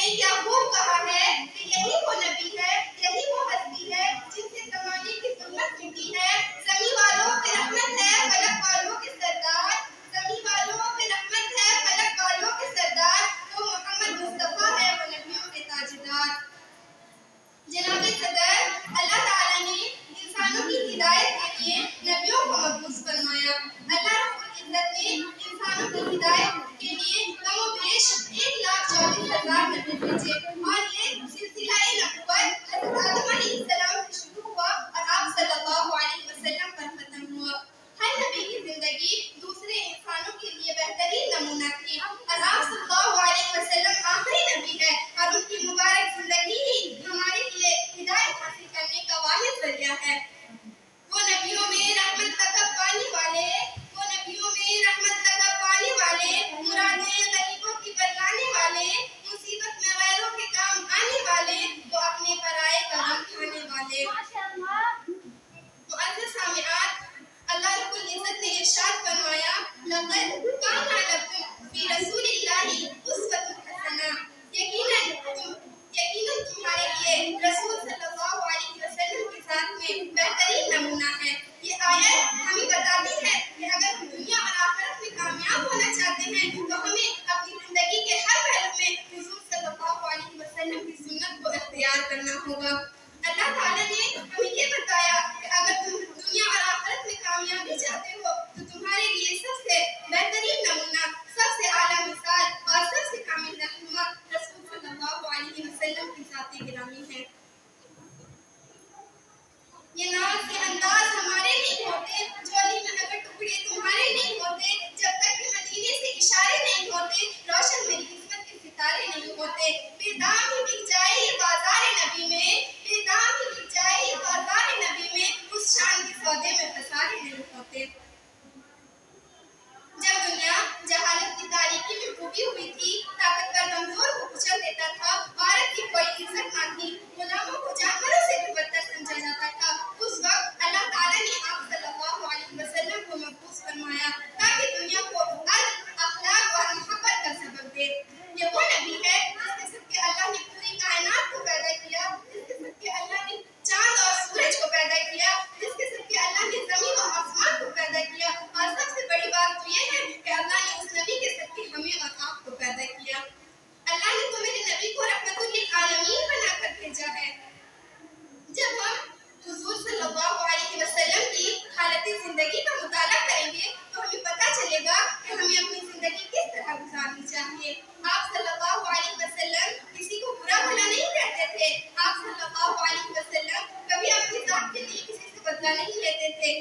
نے کیا خوب کہا ہے کہ یہی وہ نبی ہے، یہی وہ ہستی ہے جن سے زمانے کی ضرورت مٹی ہے۔ زمین والوں پہ رحمت ہے، فلک والوں کے سردار، زمین والوں پہ رحمت ہے، فلک والوں کے سردار، وہ محمد مصطفیٰ ہے، وہ نبیوں کے تاجدار۔ جناب صدر، اللہ تعالیٰ نے انسانوں کی ہدایت کے لیے نبیوں کو مبعوث فرمایا۔ اللہ رب العزت نے انسانوں کی ہدایت کے لیے کم و بیش 1,24,000 نبی بھیجے، اور یہ سلسلہ نبوت حضرت آدم علیہ السلام سے شروع ہوا اور آپ صلی اللہ علیہ وسلم پر ختم ہوا۔ ہر نبی کی زندگی دوسرے انسانوں کے لیے بہترین نمونہ تھی، اور آپ صلی اللہ علیہ وسلم آخری نبی ہے، اور ان کی مبارک زندگی ہی ہمارے لیے ہدایت حاصل کرنے کا واحد ذریعہ ہے۔ وہ نبیوں میں رحمت لقب پانے والے، وہ نبیوں میں رحمت لقب پانے والے، مرادیں غریبوں کی بتلانے والے، مصیبت میں غیروں کے کام آنے والے، وہ اپنے پرائے کا غم کھانے والے۔ معزز سامعات، اللہ رب العزت نے ارشاد فرمایا، لقد کان لکم فی رسول اللہ اسوۃ حسنہ، یقیناً تمہارے لیے رسول صلی اللہ علیہ وسلم کے ساتھ میں بہترین نمونہ ہے۔ یہ آیت ہمیں بتاتی ہے کہ اگر ہم دنیا اور آخرت میں کامیاب ہونا چاہتے ہیں تو ہمیں اپنی زندگی کے ہر پہلو میں حضور صلی اللہ علیہ وسلم کی سنت کو اختیار کرنا ہوگا۔ اللہ تعالیٰ نے ہمیں یہ بتایا کہ اگر تم دنیا اور آخرت میں کامیابی چاہتے ہو تو تمہارے لیے سب سے بہترین نمونہ، سب سے اعلیٰ مثال اور سب سے کامل رہنما رسول صلی اللہ علیہ وسلم کی ذات گرامی ہے۔ یہ ناز کے انداز ہمارے نہیں ہوتے، جولی میں اگر ٹکڑے تمہارے نہیں ہوتے، جب تک کہ مدینے سے اشارے نہیں ہوتے، روشن میری قسمت کے ستارے نہیں ہوتے۔ بے دام ہی بک جائے یہ بازار نبی میں، بے دام ہی بک جائے یہ بازار نبی میں، اس شان کے سودے میں خسارے نہیں ہوتے۔ جب دنیا جہالت کی تاریکی میں ڈوبی ہوئی تھی، طاقتور کمزور کو کچل دیتا تھا، عورت کی کوئی عزت نہ تھی، غلاموں کو جانوروں سے بھی بدتر سمجھا جاتا تھا، اس وقت اللہ تعالیٰ نے آپ صلی اللہ علیہ وسلم کو مبعوث فرمایا تاکہ دنیا کو اخلاق اور محبت کا سبق دے۔ یہ وہ نبی ہے جس کے صدقے اللہ نے پوری کائنات کو پیدا کیا، جس کے صدقے اللہ نے چاند اور سورج کو پیدا کیا، جس کے صدقے اللہ نے زمین و آسمان کو پیدا کیا، اور سب سے بڑی بات تو یہ ہے کہ اللہ نے اس نبی کے صدقے ہمیں اور آپ کو پیدا کیا۔ اللہ نے تو میرے نبی کو رحمت للعالمین بنا کر بھیجا ہے۔ جب ہم حضور صلی اللہ علیہ وسلم کی حالت زندگی کا مطالعہ کریں گے تو ہمیں پتہ چلے گا کہ ہمیں اپنی زندگی کس طرح گزارنی چاہیے۔ آپ صلی اللہ علیہ وسلم کسی کو برا بھلا نہیں کہتے تھے، آپ صلی اللہ علیہ وسلم کبھی اپنی ذات کے لیے کسی سے بدلہ نہیں لیتے تھے،